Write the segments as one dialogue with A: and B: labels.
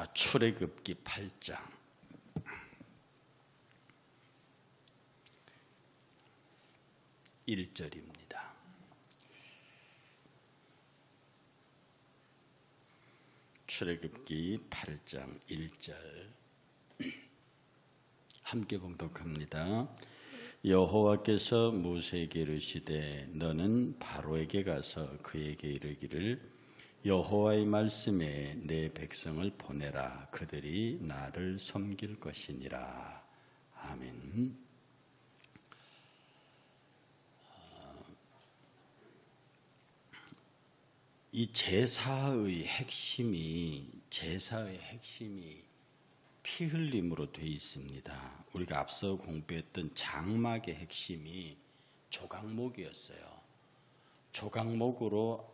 A: 출애굽기 8장 1절입니다. 출애굽기 8장 1절 함께 봉독합니다. 여호와께서 모세에게 이르시되 너는 바로에게 가서 그에게 이르기를 여호와의 말씀에 내 백성을 보내라. 그들이 나를 섬길 것이니라. 아멘. 이 제사의 핵심이 피 흘림으로 되어 있습니다. 우리가 앞서 공부했던 장막의 핵심이 조각목이었어요. 조각목으로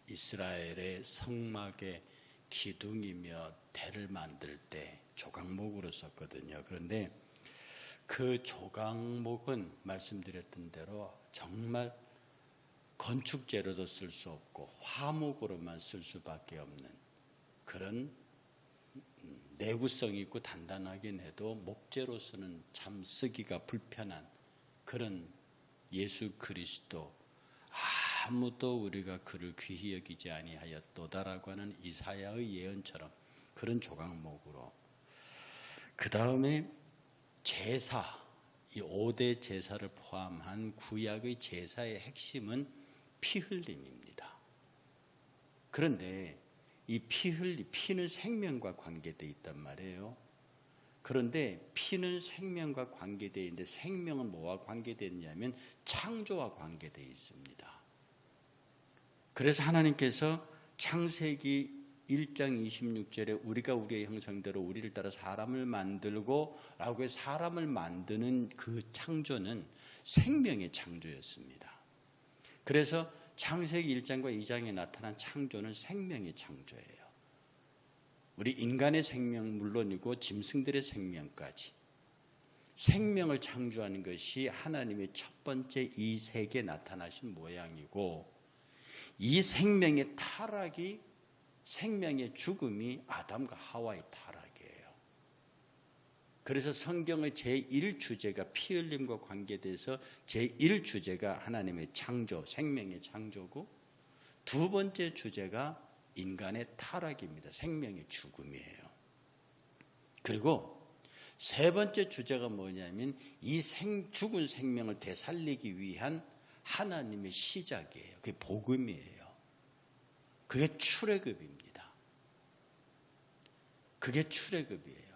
A: 이스라엘의 성막의 기둥이며 대를 만들 때 조각목으로 썼거든요. 그런데 그 조각목은 말씀드렸던 대로 정말 건축재료도 쓸 수 없고 화목으로만 쓸 수밖에 없는 그런 내구성이 있고 단단하긴 해도 목재로서는 참 쓰기가 불편한 그런 예수 그리스도, 아무도 우리가 그를 귀히 여기지 아니하였도다라고 하는 이사야의 예언처럼 그런 조각목으로, 그 다음에 제사, 이 5대 제사를 포함한 구약의 제사의 핵심은 피 흘림입니다. 그런데 이 피는 생명과 관계되어 있단 말이에요. 그런데 피는 생명과 관계되어 있는데 생명은 뭐와 관계되어 있냐면 창조와 관계되어 있습니다. 그래서 하나님께서 창세기 1장 26절에 우리가 우리의 형상대로 우리를 따라 사람을 만들고 라고 해서 사람을 만드는 그 창조는 생명의 창조였습니다. 그래서 창세기 1장과 2장에 나타난 창조는 생명의 창조예요. 우리 인간의 생명 물론이고 짐승들의 생명까지 생명을 창조하는 것이 하나님의 첫 번째 이 세계에 나타나신 모양이고, 이 생명의 타락이, 생명의 죽음이 아담과 하와의 타락이에요. 그래서 성경의 제1주제가 피 흘림과 관계돼서 제1주제가 하나님의 창조, 생명의 창조고, 두 번째 주제가 인간의 타락입니다. 생명의 죽음이에요. 그리고 세 번째 주제가 뭐냐면 이 죽은 생명을 되살리기 위한 하나님의 시작이에요. 그게 복음이에요. 그게 출애굽입니다. 그게 출애굽이에요.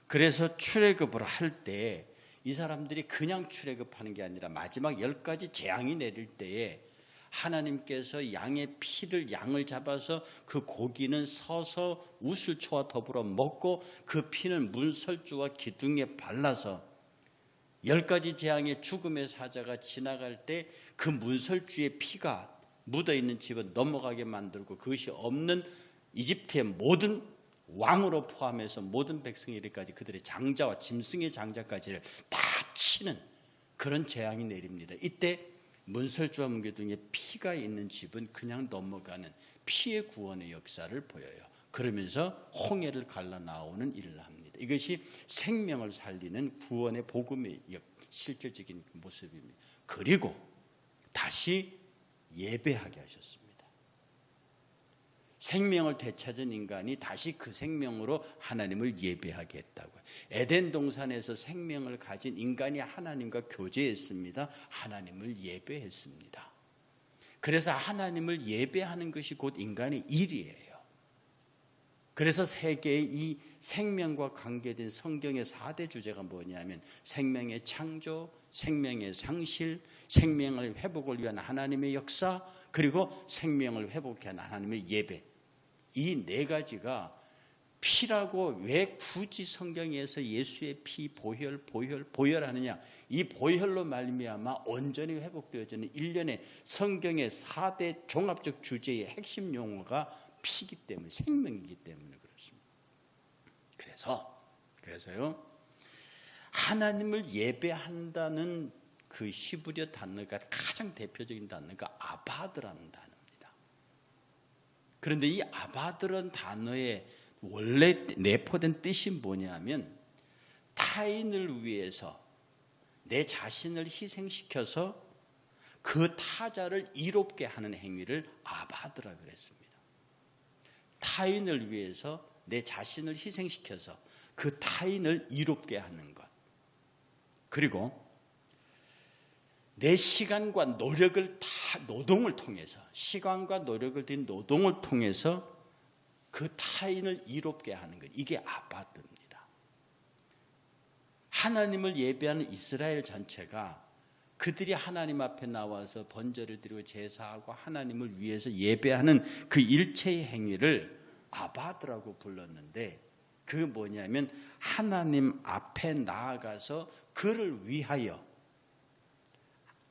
A: 그래서 출애굽을 할 때 이 사람들이 그냥 출애굽하는 게 아니라 마지막 10가지 재앙이 내릴 때에 하나님께서 양을 잡아서 그 고기는 서서 우슬초와 더불어 먹고 그 피는 문설주와 기둥에 발라서 10가지 재앙의 죽음의 사자가 지나갈 때 그 문설주의 피가 묻어있는 집을 넘어가게 만들고 그것이 없는 이집트의 모든 왕으로 포함해서 모든 백성이 이르기까지 그들의 장자와 짐승의 장자까지를 다 치는 그런 재앙이 내립니다. 이때 문설주와 문기둥에 피가 있는 집은 그냥 넘어가는 피의 구원의 역사를 보여요. 그러면서 홍해를 갈라 나오는 일을 합니다. 이것이 생명을 살리는 구원의 복음의 실질적인 모습입니다. 그리고 다시 예배하게 하셨습니다. 생명을 되찾은 인간이 다시 그 생명으로 하나님을 예배하게 했다고요. 에덴 동산에서 생명을 가진 인간이 하나님과 교제했습니다. 하나님을 예배했습니다. 그래서 하나님을 예배하는 것이 곧 인간의 일이에요. 그래서 세계의 이 생명과 관계된 성경의 4대 주제가 뭐냐면 생명의 창조, 생명의 상실, 생명을 회복을 위한 하나님의 역사, 그리고 생명을 회복해 하는 하나님의 예배. 이 네 가지가 피라고 왜 굳이 성경에서 예수의 피 보혈하느냐, 이 보혈로 말미암아 온전히 회복되어지는 일련의 성경의 4대 종합적 주제의 핵심 용어가 피기 때문에, 생명이기 때문에 그렇습니다. 그래서요 하나님을 예배한다는 그 히브리어 단어가 가장 대표적인 단어가 아바드라는 단어입니다. 그런데 이 아바드라는 단어의 원래 내포된 뜻이 뭐냐면 타인을 위해서 내 자신을 희생시켜서 그 타자를 이롭게 하는 행위를 아바드라 그랬습니다. 타인을 위해서 내 자신을 희생시켜서 그 타인을 이롭게 하는 것. 그리고 내 시간과 노력을 노동을 통해서 시간과 노력을 들인 노동을 통해서 그 타인을 이롭게 하는 것. 이게 아바드입니다. 하나님을 예배하는 이스라엘 전체가 그들이 하나님 앞에 나와서 번제를 드리고 제사하고 하나님을 위해서 예배하는 그 일체의 행위를 아바드라고 불렀는데 그게 뭐냐면 하나님 앞에 나아가서 그를 위하여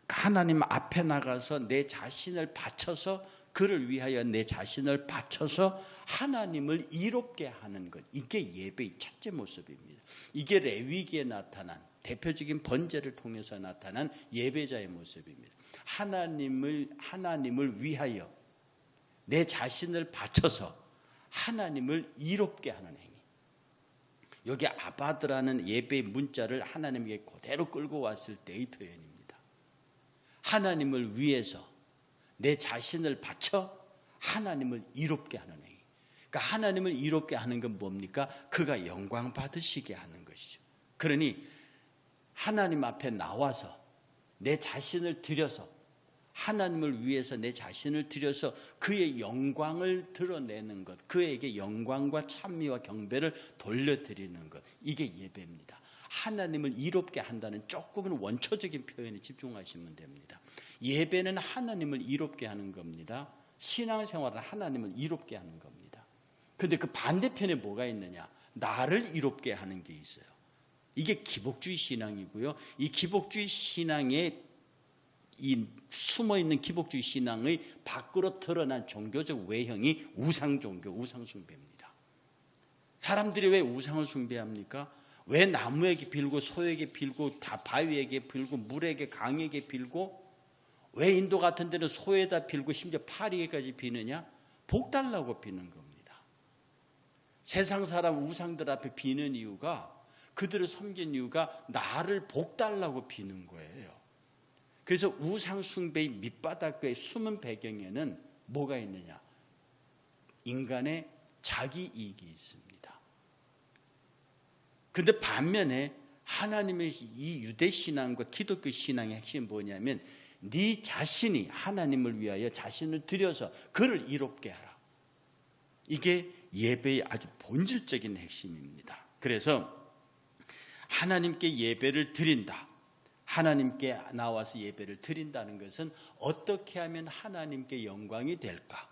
A: 하나님 앞에 나가서 내 자신을 바쳐서 그를 위하여 내 자신을 바쳐서 하나님을 이롭게 하는 것. 이게 예배의 첫째 모습입니다. 이게 레위기에 나타난 대표적인 번제를 통해서 나타난 예배자의 모습입니다. 하나님을 위하여 내 자신을 바쳐서 하나님을 이롭게 하는 행위. 여기 아바드라는 예배의 문자를 하나님에게 그대로 끌고 왔을 때의 표현입니다. 하나님을 위해서 내 자신을 바쳐 하나님을 이롭게 하는 행위. 그러니까 하나님을 이롭게 하는 건 뭡니까? 그가 영광 받으시게 하는 것이죠. 그러니 하나님 앞에 나와서 내 자신을 드려서 하나님을 위해서 내 자신을 드려서 그의 영광을 드러내는 것, 그에게 영광과 찬미와 경배를 돌려드리는 것, 이게 예배입니다. 하나님을 이롭게 한다는 조금은 원초적인 표현에 집중하시면 됩니다. 예배는 하나님을 이롭게 하는 겁니다. 신앙생활은 하나님을 이롭게 하는 겁니다. 그런데 그 반대편에 뭐가 있느냐? 나를 이롭게 하는 게 있어요. 이게 기복주의 신앙이고요. 이 기복주의 신앙에 이 숨어있는 기복주의 신앙의 밖으로 드러난 종교적 외형이 우상종교, 우상숭배입니다. 사람들이 왜 우상을 숭배합니까? 왜 나무에게 빌고 소에게 빌고 다 바위에게 빌고 물에게 강에게 빌고 왜 인도 같은 데는 소에다 빌고 심지어 파리에까지 비느냐? 복 달라고 비는 겁니다. 세상 사람 우상들 앞에 비는 이유가 그들을 섬긴 이유가 나를 복 달라고 비는 거예요. 그래서 우상 숭배의 밑바닥의 숨은 배경에는 뭐가 있느냐? 인간의 자기 이익이 있습니다. 그런데 반면에 하나님의 이 유대 신앙과 기독교 신앙의 핵심이 뭐냐면 네 자신이 하나님을 위하여 자신을 들여서 그를 이롭게 하라. 이게 예배의 아주 본질적인 핵심입니다. 그래서 하나님께 예배를 드린다. 하나님께 나와서 예배를 드린다는 것은 어떻게 하면 하나님께 영광이 될까?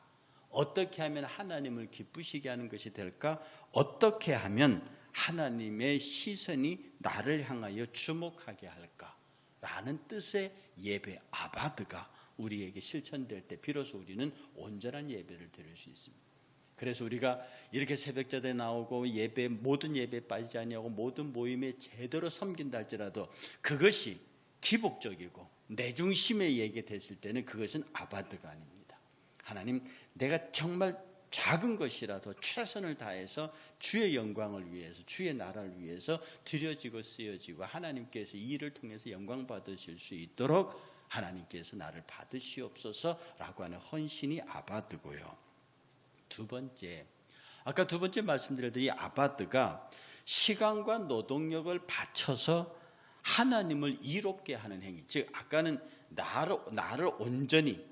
A: 어떻게 하면 하나님을 기쁘시게 하는 것이 될까? 어떻게 하면 하나님의 시선이 나를 향하여 주목하게 할까? 라는 뜻의 예배 아바드가 우리에게 실천될 때 비로소 우리는 온전한 예배를 드릴 수 있습니다. 그래서 우리가 이렇게 새벽자대에 나오고 예배 모든 예배에 빠지지 아니하고 모든 모임에 제대로 섬긴다 할지라도 그것이 기복적이고 내 중심의 얘기가 됐을 때는 그것은 아바드가 아닙니다. 하나님, 내가 정말 작은 것이라도 최선을 다해서 주의 영광을 위해서 주의 나라를 위해서 드려지고 쓰여지고 하나님께서 이 일을 통해서 영광 받으실 수 있도록 하나님께서 나를 받으시옵소서라고 하는 헌신이 아바드고요. 두 번째, 아까 두 번째 말씀드렸던 이 아바드가 시간과 노동력을 바쳐서 하나님을 이롭게 하는 행위, 즉 아까는 나를 온전히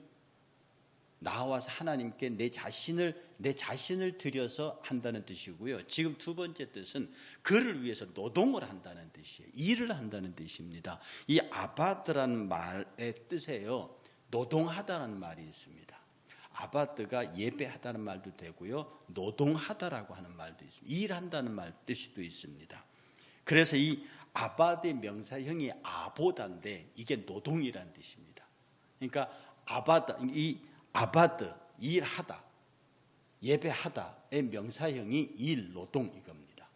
A: 나와서 하나님께 내 자신을 드려서 한다는 뜻이고요. 지금 두 번째 뜻은 그를 위해서 노동을 한다는 뜻이에요. 일을 한다는 뜻입니다. 이 아바드라는 말의 뜻에요, 노동하다는 말이 있습니다. 아바드가 예배하다는 말도 되고요, 노동하다라고 하는 말도 있습니다. 일한다는 말 뜻도 있습니다. 그래서 이 아바드의 명사형이 아보다인데 이게 노동이라는 뜻입니다. 그러니까 아바드, 일하다, 예배하다의 명사형이 일, 노동 이겁니다.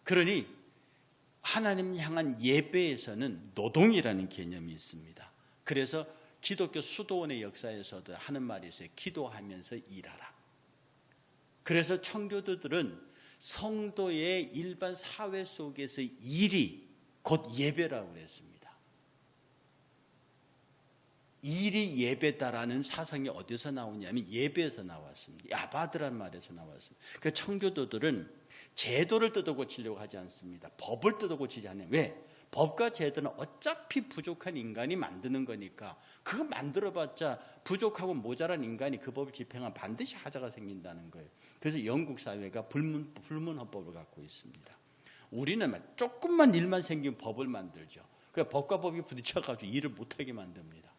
A: 그러니 하나님 향한 예배에서는 노동이라는 개념이 있습니다. 그래서 기독교 수도원의 역사에서도 하는 말이 있어요. 기도하면서 일하라. 그래서 청교도들은 성도의 일반 사회 속에서 일이 곧 예배라고 그랬습니다. 일이 예배다라는 사상이 어디서 나오냐면 예배에서 나왔습니다. 아바드라는 말에서 나왔습니다. 그 청교도들은 제도를 뜯어고치려고 하지 않습니다. 법을 뜯어고치지 않아요. 왜? 법과 제도는 어차피 부족한 인간이 만드는 거니까 그거 만들어봤자 부족하고 모자란 인간이 그 법을 집행하면 반드시 하자가 생긴다는 거예요. 그래서 영국 사회가 불문헌법을 갖고 있습니다. 우리는 조금만 일만 생기면 법을 만들죠. 그러니까 법과 법이 부딪혀가지고 일을 못하게 만듭니다.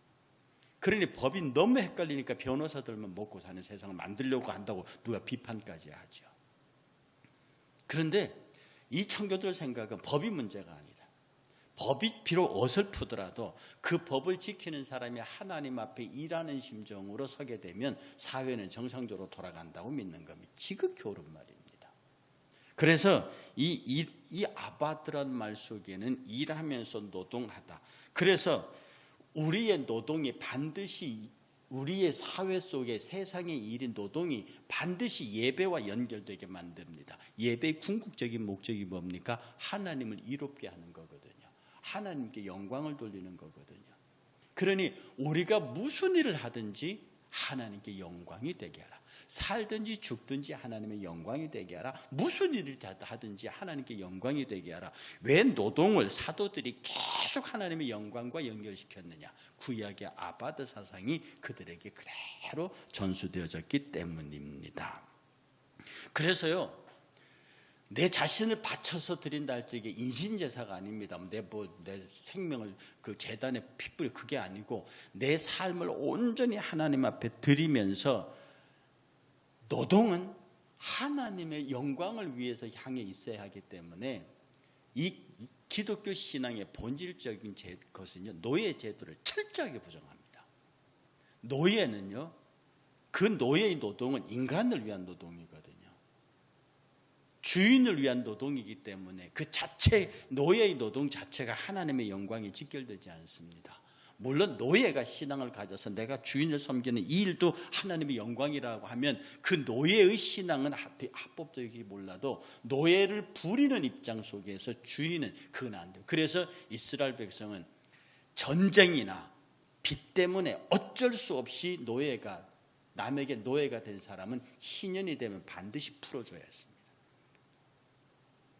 A: 그러니 법이 너무 헷갈리니까 변호사들만 먹고 사는 세상을 만들려고 한다고 누가 비판까지 하죠. 그런데 이 청교도들 생각은 법이 문제가 아니다. 법이 비록 어설프더라도 그 법을 지키는 사람이 하나님 앞에 일하는 심정으로 서게 되면 사회는 정상적으로 돌아간다고 믿는 겁니다. 지극히 옳은 말입니다. 그래서 이 아바드란 말 속에는 일하면서 노동하다. 그래서 우리의 노동이 반드시 우리의 사회 속에 세상의 일인 노동이 반드시 예배와 연결되게 만듭니다. 예배의 궁극적인 목적이 뭡니까? 하나님을 이롭게 하는 거거든요. 하나님께 영광을 돌리는 거거든요. 그러니 우리가 무슨 일을 하든지 하나님께 영광이 되게 하라. 살든지 죽든지 하나님의 영광이 되게 하라. 무슨 일을 하든지 하나님께 영광이 되게 하라. 왜 노동을 사도들이 계속 하나님의 영광과 연결시켰느냐? 구약의 아바드 사상이 그들에게 그대로 전수되어졌기 때문입니다. 그래서요, 내 자신을 바쳐서 드린다 할 적에 인신제사가 아닙니다. 내 생명을 그 재단에 핏불이 그게 아니고 내 삶을 온전히 하나님 앞에 드리면서 노동은 하나님의 영광을 위해서 향해 있어야 하기 때문에 이 기독교 신앙의 본질적인 것은요, 노예 제도를 철저하게 부정합니다. 노예는요, 그 노예의 노동은 인간을 위한 노동이거든요. 주인을 위한 노동이기 때문에 그 자체 노예의 노동 자체가 하나님의 영광에 직결되지 않습니다. 물론 노예가 신앙을 가져서 내가 주인을 섬기는 이 일도 하나님의 영광이라고 하면 그 노예의 신앙은 합법적이 몰라도 노예를 부리는 입장 속에서 주인은 그건 안 돼요. 그래서 이스라엘 백성은 전쟁이나 빚 때문에 어쩔 수 없이 남에게 노예가 된 사람은 희년이 되면 반드시 풀어줘야 했습니다.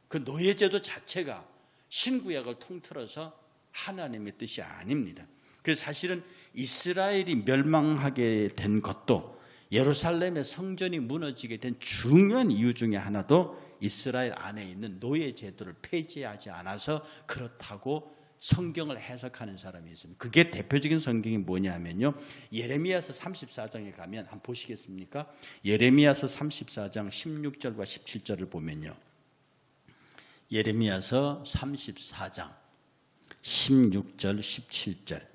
A: 그 노예제도 자체가 신구약을 통틀어서 하나님의 뜻이 아닙니다. 그래서 사실은 이스라엘이 멸망하게 된 것도 예루살렘의 성전이 무너지게 된 중요한 이유 중에 하나도 이스라엘 안에 있는 노예제도를 폐지하지 않아서 그렇다고 성경을 해석하는 사람이 있습니다. 그게 대표적인 성경이 뭐냐면요, 예레미야서 34장에 가면 한번 보시겠습니까? 예레미야서 34장 16절과 17절을 보면요, 예레미야서 34장 16절 17절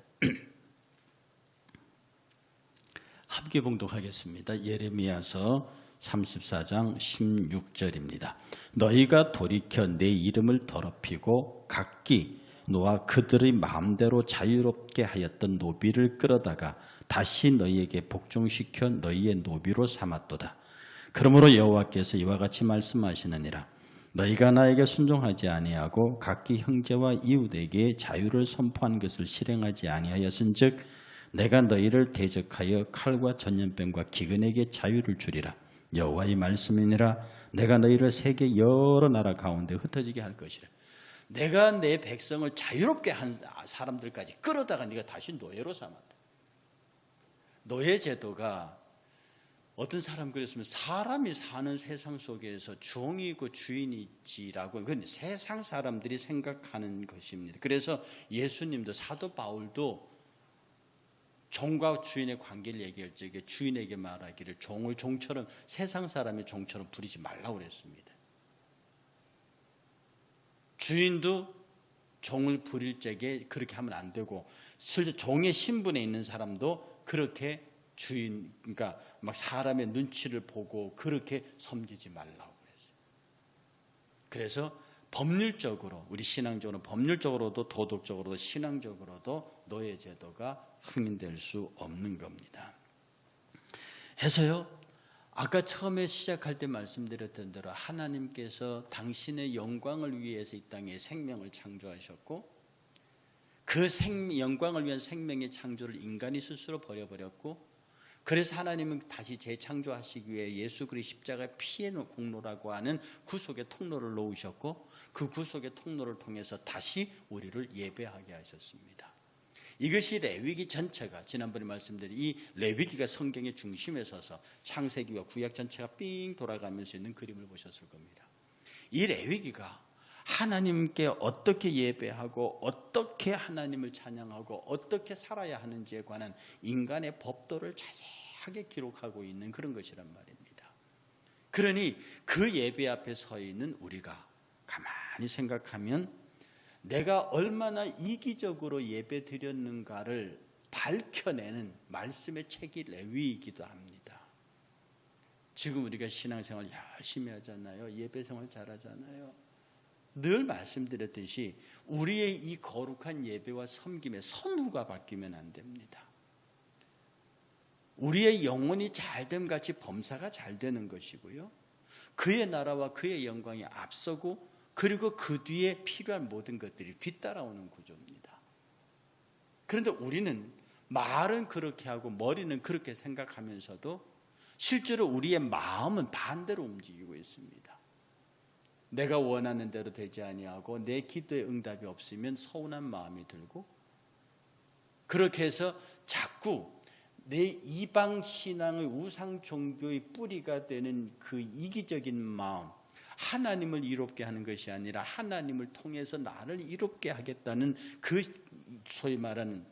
A: 함께 봉독하겠습니다. 예레미야서 34장 16절입니다. 너희가 돌이켜 내 이름을 더럽히고 각기 너와 그들의 마음대로 자유롭게 하였던 노비를 끌어다가 다시 너희에게 복종시켜 너희의 노비로 삼았도다. 그러므로 여호와께서 이와 같이 말씀하시느니라. 너희가 나에게 순종하지 아니하고 각기 형제와 이웃에게 자유를 선포한 것을 실행하지 아니하였은즉 내가 너희를 대적하여 칼과 전염병과 기근에게 자유를 주리라. 여호와의 말씀이니라. 내가 너희를 세계 여러 나라 가운데 흩어지게 할 것이라. 내가 내 백성을 자유롭게 한 사람들까지 끌어다가 네가 다시 노예로 삼았다. 노예 제도가 어떤 사람 그랬으면 사람이 사는 세상 속에서 종이 있고 주인이 있지라고, 그건 세상 사람들이 생각하는 것입니다. 그래서 예수님도 사도 바울도 종과 주인의 관계를 얘기할 적에 주인에게 말하기를 종을 종처럼, 세상 사람의 종처럼 부리지 말라고 그랬습니다. 주인도 종을 부릴 적에 그렇게 하면 안 되고, 실제 종의 신분에 있는 사람도 그렇게 주인, 그러니까 막 사람의 눈치를 보고 그렇게 섬기지 말라고 그랬어요. 그래서 법률적으로, 우리 신앙적으로 법률적으로도 도덕적으로도 신앙적으로도 노예 제도가 승인될 수 없는 겁니다. 해서요, 아까 처음에 시작할 때 말씀드렸던 대로 하나님께서 당신의 영광을 위해서 이 땅에 생명을 창조하셨고, 그 영광을 위한 생명의 창조를 인간이 스스로 버려버렸고, 그래서 하나님은 다시 재창조하시기 위해 예수 그리스도의 십자가의 피의 공로라고 하는 구속의 통로를 놓으셨고, 그 구속의 통로를 통해서 다시 우리를 예배하게 하셨습니다. 이것이 레위기 전체가, 지난번에 말씀드린 이 레위기가 성경의 중심에 서서 창세기와 구약 전체가 삥 돌아가면서 있는 그림을 보셨을 겁니다. 이 레위기가 하나님께 어떻게 예배하고 어떻게 하나님을 찬양하고 어떻게 살아야 하는지에 관한 인간의 법도를 자세하게 기록하고 있는 그런 것이란 말입니다. 그러니 그 예배 앞에 서 있는 우리가 가만히 생각하면 내가 얼마나 이기적으로 예배 드렸는가를 밝혀내는 말씀의 책이 레위이기도 합니다. 지금 우리가 신앙생활 열심히 하잖아요. 예배생활 잘하잖아요. 늘 말씀드렸듯이 우리의 이 거룩한 예배와 섬김의 선후가 바뀌면 안 됩니다. 우리의 영혼이 잘됨 같이 범사가 잘 되는 것이고요, 그의 나라와 그의 영광이 앞서고, 그리고 그 뒤에 필요한 모든 것들이 뒤따라오는 구조입니다. 그런데 우리는 말은 그렇게 하고 머리는 그렇게 생각하면서도 실제로 우리의 마음은 반대로 움직이고 있습니다. 내가 원하는 대로 되지 아니하고 내 기도에 응답이 없으면 서운한 마음이 들고, 그렇게 해서 자꾸 내 이방 신앙의 우상 종교의 뿌리가 되는 그 이기적인 마음, 하나님을 이롭게 하는 것이 아니라 하나님을 통해서 나를 이롭게 하겠다는 그 소위 말하는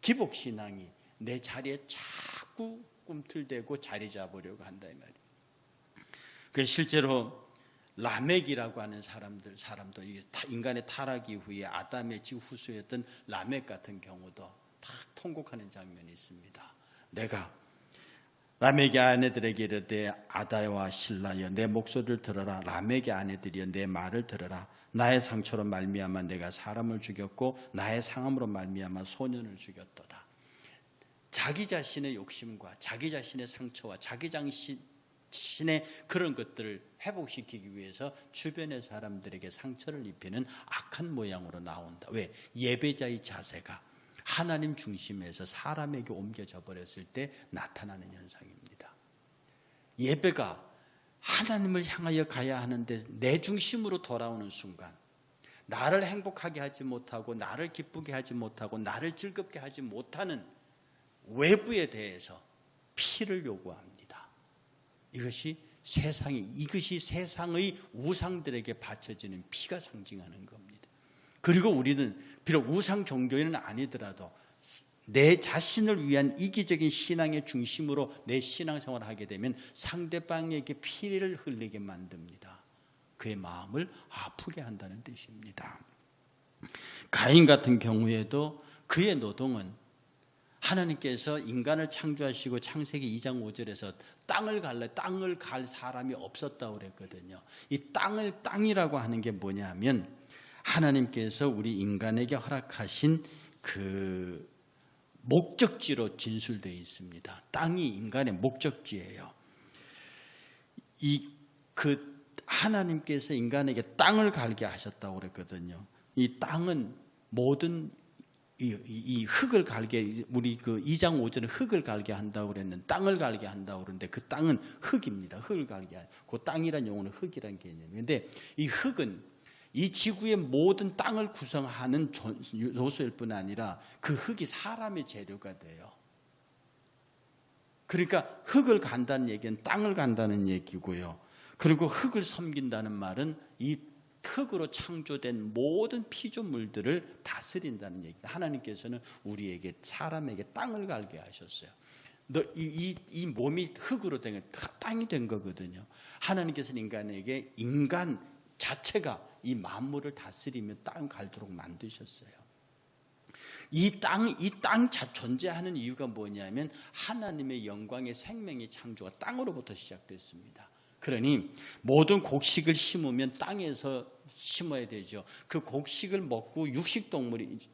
A: 기복신앙이 내 자리에 자꾸 꿈틀대고 자리 잡으려고 한다 이 말이에요. 그 실제로 라멕이라고 하는 사람도 인간의 타락 이후에 아담의 후손이었던 라멕 같은 경우도 막 통곡하는 장면이 있습니다. 내가 라멕의 아내들에게 이르되 아다와 실라여 내 목소리를 들어라. 라멕의 아내들이여 내 말을 들어라. 나의 상처로 말미암아 내가 사람을 죽였고 나의 상함으로 말미암아 소년을 죽였도다. 자기 자신의 욕심과 자기 자신의 상처와 자기 자신의 그런 것들을 회복시키기 위해서 주변의 사람들에게 상처를 입히는 악한 모양으로 나온다. 왜? 예배자의 자세가 하나님 중심에서 사람에게 옮겨져 버렸을 때 나타나는 현상입니다. 예배가 하나님을 향하여 가야 하는데 내 중심으로 돌아오는 순간, 나를 행복하게 하지 못하고 나를 기쁘게 하지 못하고 나를 즐겁게 하지 못하는 외부에 대해서 피를 요구합니다. 이것이 세상의 우상들에게 바쳐지는 피가 상징하는 겁니다. 그리고 우리는 비록 우상 종교인은 아니더라도 내 자신을 위한 이기적인 신앙의 중심으로 내 신앙생활을 하게 되면 상대방에게 피를 흘리게 만듭니다. 그의 마음을 아프게 한다는 뜻입니다. 가인 같은 경우에도 그의 노동은 하나님께서 인간을 창조하시고 창세기 2장 5절에서 땅을 갈 사람이 없었다고 그랬거든요. 이 땅이라고 하는 게 뭐냐면 하나님께서 우리 인간에게 허락하신 그 목적지로 진술되어 있습니다. 땅이 인간의 목적지예요. 하나님께서 인간에게 땅을 갈게 하셨다고 그랬거든요. 이 땅은 모든 이 흙을 갈게, 우리 그 2장 5절에 흙을 갈게 한다고 그랬는데 땅을 갈게 한다고 그러는데 그 땅은 흙입니다. 흙을 갈게. 그 땅이란 용어는 흙이란 개념인데, 이 흙은 이 지구의 모든 땅을 구성하는 요소일 뿐 아니라 그 흙이 사람의 재료가 돼요. 그러니까 흙을 간다는 얘기는 땅을 간다는 얘기고요. 그리고 흙을 섬긴다는 말은 이 흙으로 창조된 모든 피조물들을 다스린다는 얘기입니다. 하나님께서는 우리에게, 사람에게 땅을 갈게 하셨어요. 이 몸이 흙으로 된 땅이 된 거거든요. 하나님께서는 인간에게 인간 자체가 이 만물을 다스리며 땅 갈도록 만드셨어요. 이 땅 존재하는 이유가 뭐냐면 하나님의 영광의 생명의 창조가 땅으로부터 시작됐습니다. 그러니 모든 곡식을 심으면 땅에서 심어야 되죠. 그 곡식을 먹고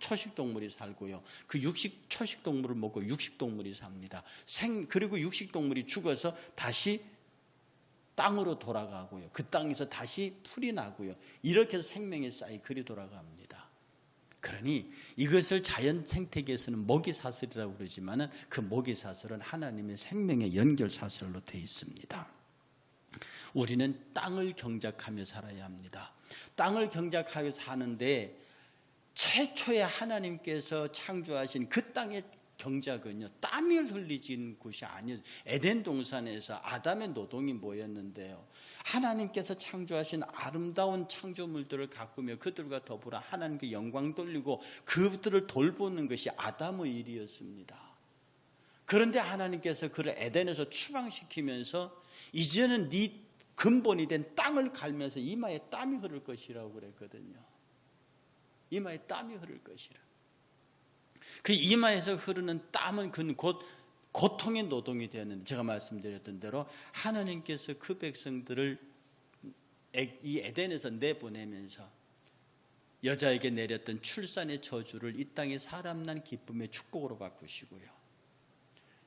A: 초식동물이 살고요. 그 초식동물을 먹고 육식동물이 삽니다. 그리고 육식동물이 죽어서 다시 땅으로 돌아가고요. 그 땅에서 다시 풀이 나고요. 이렇게 해서 생명의 사이클이 돌아갑니다. 그러니 이것을 자연 생태계에서는 먹이사슬이라고 그러지만 그 먹이사슬은 하나님의 생명의 연결사슬로 되어 있습니다. 우리는 땅을 경작하며 살아야 합니다. 땅을 경작하며 사는데 최초에 하나님께서 창조하신 그 땅의 경작은요, 땀이 흘리진 곳이 아니에요. 에덴 동산에서 아담의 노동이 모였는데요, 하나님께서 창조하신 아름다운 창조물들을 가꾸며 그들과 더불어 하나님께 영광 돌리고 그들을 돌보는 것이 아담의 일이었습니다. 그런데 하나님께서 그를 에덴에서 추방시키면서 이제는 네 근본이 된 땅을 갈면서 이마에 땀이 흐를 것이라고 그랬거든요. 이마에 땀이 흐를 것이라. 그 이마에서 흐르는 땀은 그는 곧 고통의 노동이 되었는데, 제가 말씀드렸던 대로 하나님께서 그 백성들을 이 에덴에서 내보내면서 여자에게 내렸던 출산의 저주를 이 땅에 사람 난 기쁨의 축복으로 바꾸시고요,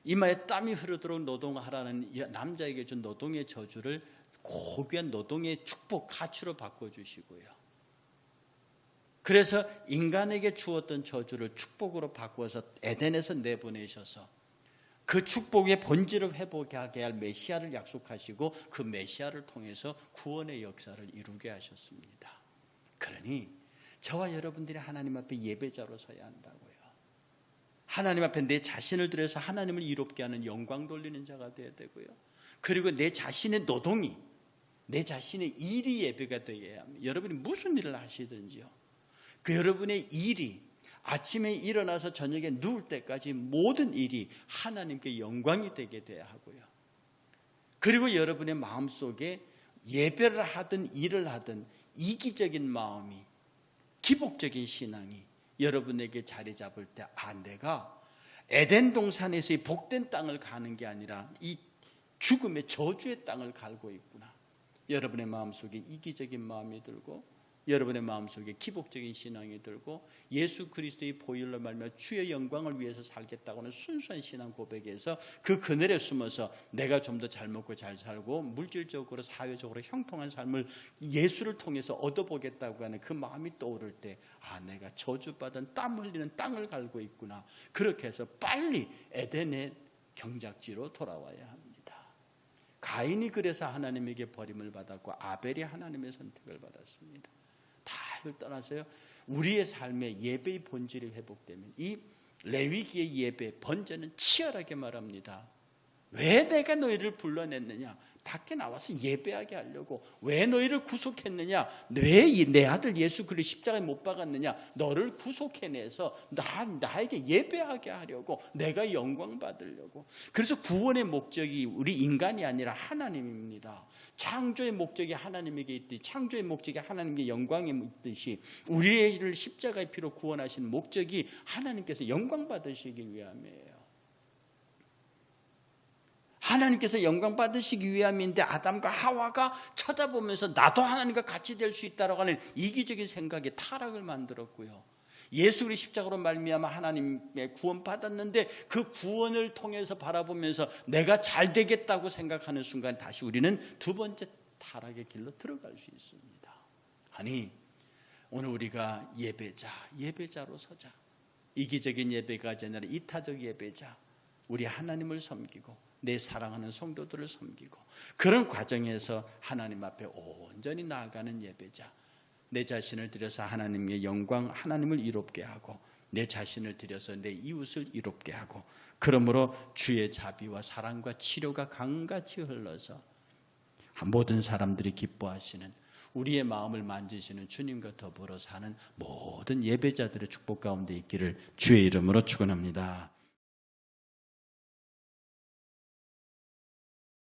A: 이마에 땀이 흐르도록 노동하라는 남자에게 준 노동의 저주를 고귀한 노동의 축복, 가치로 바꿔주시고요, 그래서 인간에게 주었던 저주를 축복으로 바꿔서 에덴에서 내보내셔서 그 축복의 본질을 회복하게 할 메시아를 약속하시고 그 메시아를 통해서 구원의 역사를 이루게 하셨습니다. 그러니 저와 여러분들이 하나님 앞에 예배자로 서야 한다고요. 하나님 앞에 내 자신을 들여서 하나님을 이롭게 하는 영광 돌리는 자가 되어야 되고요, 그리고 내 자신의 노동이, 내 자신의 일이 예배가 되어야 합니다. 여러분이 무슨 일을 하시든지요, 그 여러분의 일이 아침에 일어나서 저녁에 누울 때까지 모든 일이 하나님께 영광이 되게 돼야 하고요, 그리고 여러분의 마음속에 예배를 하든 일을 하든 이기적인 마음이, 기복적인 신앙이 여러분에게 자리 잡을 때, 내가 에덴 동산에서의 복된 땅을 가는 게 아니라 이 죽음의 저주의 땅을 갈고 있구나. 여러분의 마음속에 이기적인 마음이 들고 여러분의 마음속에 기복적인 신앙이 들고 예수 그리스도의 보혈로 말미암아 주의 영광을 위해서 살겠다고 하는 순수한 신앙 고백에서 그 그늘에 숨어서 내가 좀 더 잘 먹고 잘 살고 물질적으로 사회적으로 형통한 삶을 예수를 통해서 얻어보겠다고 하는 그 마음이 떠오를 때, 내가 저주받은 땀 흘리는 땅을 갈고 있구나. 그렇게 해서 빨리 에덴의 경작지로 돌아와야 합니다. 가인이 그래서 하나님에게 버림을 받았고 아벨이 하나님의 선택을 받았습니다. 다 이걸 떠나서요, 우리의 삶의 예배의 본질이 회복되면 이 레위기의 예배 번제는 치열하게 말합니다. 왜 내가 너희를 불러냈느냐? 밖에 나와서 예배하게 하려고. 왜 너희를 구속했느냐? 왜 내 아들 예수 그리스도 십자가에 못 박았느냐? 너를 구속해내서 나에게 예배하게 하려고, 내가 영광 받으려고. 그래서 구원의 목적이 우리 인간이 아니라 하나님입니다. 창조의 목적이 하나님에게 있듯이, 창조의 목적이 하나님께 영광이 있듯이 우리를 십자가의 피로 구원하신 목적이 하나님께서 영광 받으시기 위함이에요. 하나님께서 영광 받으시기 위함인데 아담과 하와가 쳐다보면서 나도 하나님과 같이 될 수 있다라고 하는 이기적인 생각에 타락을 만들었고요, 예수 그리스도 십자가로 말미암아 하나님의 구원 받았는데 그 구원을 통해서 바라보면서 내가 잘 되겠다고 생각하는 순간 다시 우리는 두 번째 타락의 길로 들어갈 수 있습니다. 아니, 오늘 우리가 예배자로 서자. 이기적인 예배가 아니라 이타적 예배자. 우리 하나님을 섬기고 내 사랑하는 성도들을 섬기고 그런 과정에서 하나님 앞에 온전히 나아가는 예배자. 내 자신을 들여서 하나님의 영광, 하나님을 이롭게 하고 내 자신을 들여서 내 이웃을 이롭게 하고, 그러므로 주의 자비와 사랑과 치료가 강같이 흘러서 모든 사람들이 기뻐하시는, 우리의 마음을 만지시는 주님과 더불어 사는 모든 예배자들의 축복 가운데 있기를 주의 이름으로 축원합니다.